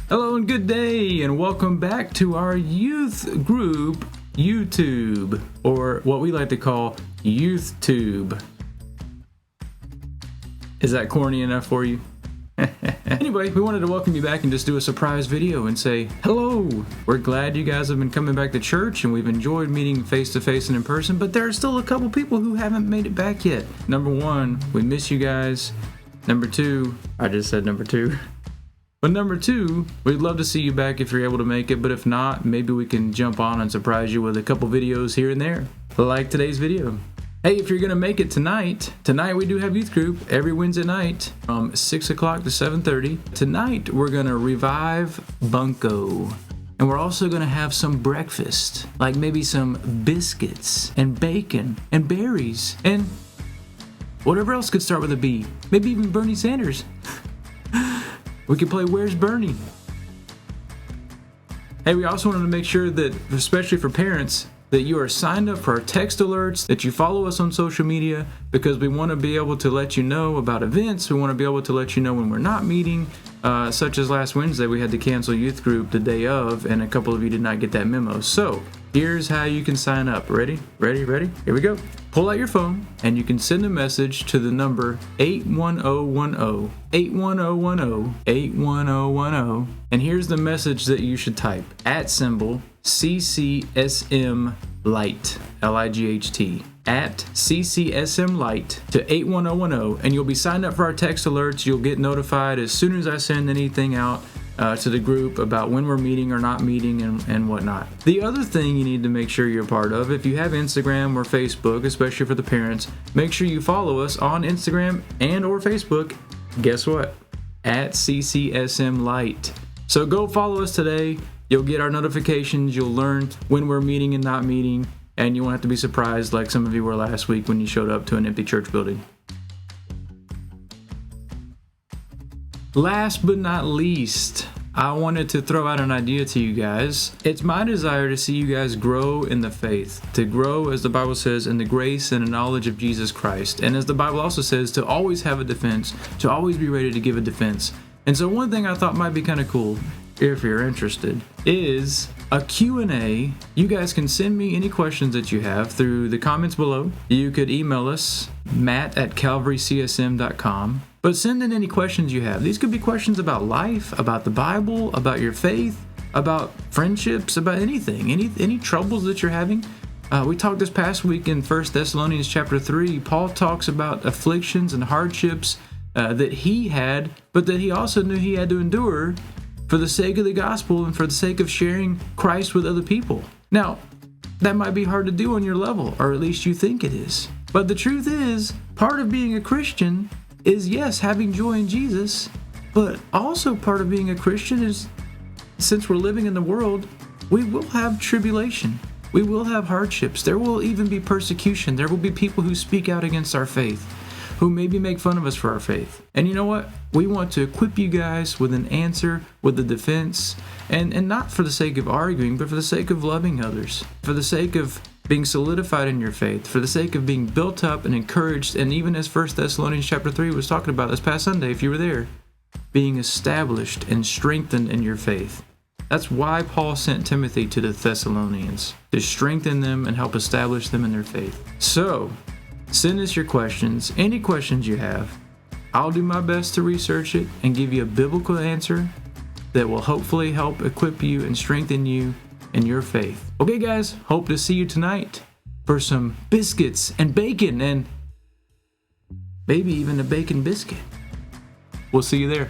Hello and good day, and welcome back to our youth group YouTube, or what we like to call YouthTube. Is that corny enough for you? Anyway, we wanted to welcome you back and just do a surprise video and say hello. We're glad you guys have been coming back to church and we've enjoyed meeting face to face and in person, but there are still a couple people who haven't made it back yet. Number one, we miss you guys. Number two, I just said number two. But number two, we'd love to see you back if you're able to make it, but if not, maybe we can jump on and surprise you with a couple videos here and there, like today's video. Hey, if you're going to make it tonight we do have youth group every Wednesday night from 6 o'clock to 7:30. Tonight, we're going to revive Bunko. And we're also going to have some breakfast, like maybe some biscuits and bacon and berries and whatever else could start with a B. Maybe even Bernie Sanders. We could play Where's Bernie? Hey, we also wanted to make sure that, especially for parents, that you are signed up for our text alerts, that you follow us on social media, because we want to be able to let you know about events. We want to be able to let you know when we're not meeting, such as last Wednesday, we had to cancel youth group the day of, and a couple of you did not get that memo. So here's how you can sign up. Ready? Here we go. Pull out your phone and you can send a message to the number 81010, 81010, 81010. And here's the message that you should type. @ CCSM Light, L-I-G-H-T, @CCSM Light to 81010, and you'll be signed up for our text alerts. You'll get notified as soon as I send anything out to the group about when we're meeting or not meeting and whatnot. The other thing you need to make sure you're part of, if you have Instagram or Facebook, especially for the parents, make sure you follow us on Instagram and or Facebook. Guess what? @CCSM Light. So go follow us today. You'll get our notifications. You'll learn when we're meeting and not meeting, and you won't have to be surprised like some of you were last week when you showed up to an empty church building. Last but not least, I wanted to throw out an idea to you guys. It's my desire to see you guys grow in the faith, to grow, as the Bible says, in the grace and the knowledge of Jesus Christ. And as the Bible also says, to always have a defense, to always be ready to give a defense. And so one thing I thought might be kind of cool, if you're interested, is a Q&A. You guys can send me any questions that you have through the comments below. You could email us, matt@calvarycsm.com. But send in any questions you have. These could be questions about life, about the Bible, about your faith, about friendships, about anything, any troubles that you're having. We talked this past week in 1 Thessalonians chapter 3. Paul talks about afflictions and hardships that he had, but that he also knew he had to endure for the sake of the gospel and for the sake of sharing Christ with other people. Now, that might be hard to do on your level, or at least you think it is. But the truth is, part of being a Christian is, yes, having joy in Jesus, but also part of being a Christian is, since we're living in the world, we will have tribulation. We will have hardships. There will even be persecution. There will be people who speak out against our faith, who maybe make fun of us for our faith. And you know what? We want to equip you guys with an answer, with a defense, and not for the sake of arguing, but for the sake of loving others, for the sake of being solidified in your faith, for the sake of being built up and encouraged, and even as 1 Thessalonians chapter 3 was talking about this past Sunday, if you were there, being established and strengthened in your faith. That's why Paul sent Timothy to the Thessalonians, to strengthen them and help establish them in their faith. So, send us your questions, any questions you have. I'll do my best to research it and give you a biblical answer that will hopefully help equip you and strengthen you in your faith. Okay, guys, hope to see you tonight for some biscuits and bacon and maybe even a bacon biscuit. We'll see you there.